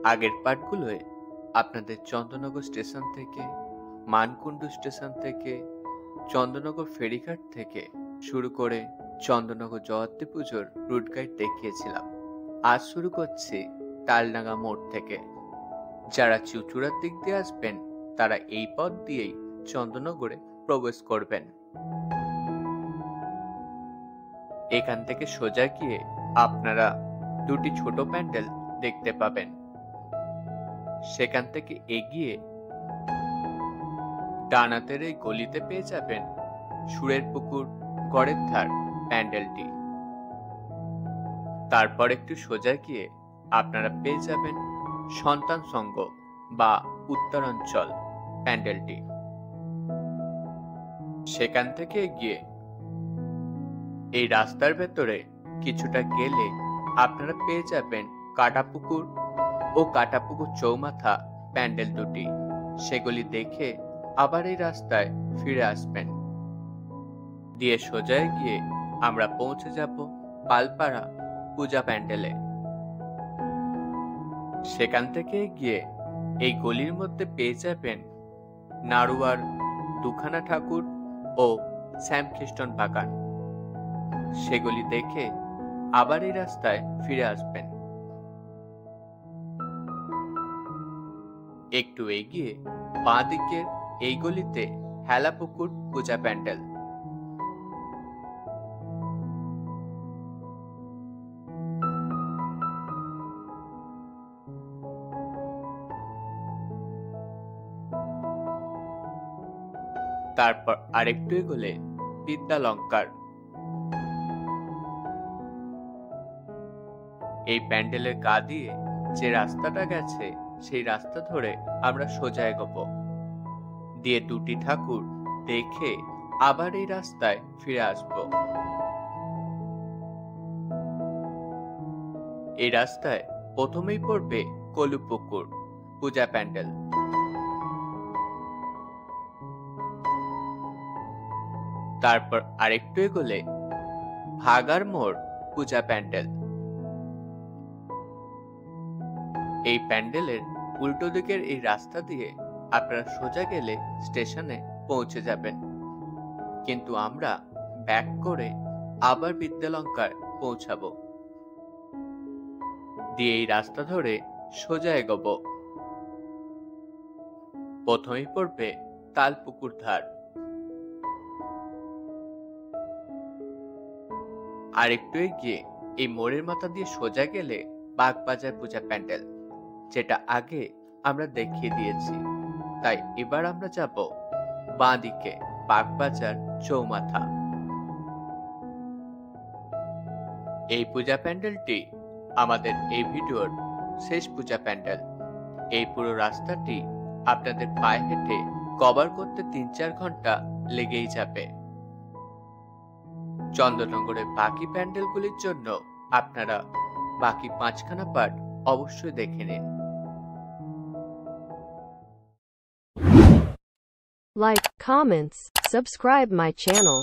আগের পার্টগুলোয় আপনাদের চন্দননগর স্টেশন থেকে, মানকুণ্ডু স্টেশন থেকে, চন্দননগর ফেরিঘাট থেকে শুরু করে চন্দননগর জয়ন্তী পুজোর রুট গাইড দেখিয়েছিলাম। আজ শুরু করছি তালডাঙ্গা মোড় থেকে। যারা চুঁচুড়ার দিক দিয়ে আসবেন তারা এই পথ দিয়েই চন্দননগরে প্রবেশ করবেন। এখান থেকে সোজা গিয়ে আপনারা দুটি ছোট প্যান্ডেল দেখতে পাবেন। সেখান থেকে এগিয়ে ডানাতের এই গলিতে পেয়ে যাবেন সুরের পুকুর গড়ের ধার প্যান্ডেলটি। তারপর একটু সোজা গিয়ে আপনারা পেয়ে যাবেন সন্তান সংঘ বা উত্তরাঞ্চল প্যান্ডেলটি। সেখান থেকে এগিয়ে এই রাস্তার ভেতরে কিছুটা গেলে আপনারা পেয়ে যাবেন কাটাপুকুর ও কাটাপুকুর চৌমাথা প্যান্ডেল দুটি। সেগুলি দেখে আবার এই রাস্তায় ফিরে আসবেন। দিয়ে সোজা গিয়ে আমরা পৌঁছে যাব পালপাড়া পূজা প্যান্ডেলে। সেখান থেকে গিয়ে এই গলির মধ্যে পেয়ে যাবেন নাড়ুয়ার দুখানা ঠাকুর ও শ্যামখ্রিস্টন বাগান। সেগুলি দেখে আবার এই রাস্তায় ফিরে আসবেন। একটু এগিয়ে বাঁ দিকের এই গলিতে হেলাপুকুর পূজা প্যান্ডেল। তারপর আরেকটু এগোলে বিদ্যালঙ্কার। এই প্যান্ডেলের গা দিয়ে যে রাস্তাটা গেছে সেই রাস্তা ধরে আমরা সোজা এগোবো। দিয়ে দুটি ঠাকুর দেখে আবার এই রাস্তায় ফিরে আসব। এই রাস্তায় প্রথমেই পড়বে কলুপুকুর পূজা প্যান্ডেল। তারপর আরেকটু এগোলে ভাগার মোড় পূজা প্যান্ডেল। এই প্যান্ডেলের উল্টো দিকের এই রাস্তা দিয়ে আপনারা সোজা গেলে স্টেশনে পৌঁছে যাবেন, কিন্তু আমরা ব্যাক করে আবার বিদ্যালঙ্কার পৌঁছাবো। দিয়ে এই রাস্তা ধরে সোজা এগোবো। প্রথমেই পড়বে তালপুকুর ধার। আরেকটু এগিয়ে এই মোড়ের মাথা দিয়ে সোজা গেলে বাগবাজার পূজা প্যান্ডেল, যেটা আগে আমরা দেখিয়ে দিয়েছি। তাই এবার আমরা যাব বাঁ দিকে বাগবাজার চৌমাথা। এই পূজা প্যান্ডেলটি আমাদের এই ভিডিওর শেষ পূজা প্যান্ডেল। এই পুরো রাস্তাটি আপনাদের পায়ে হেঁটে কভার করতে ৩-৪ ঘন্টা লেগেই যাবে। চন্দননগরের বাকি প্যান্ডেলগুলির জন্য আপনারা বাকি 5খানা পার্ট অবশ্যই দেখে নিন। Like, comments, subscribe my channel.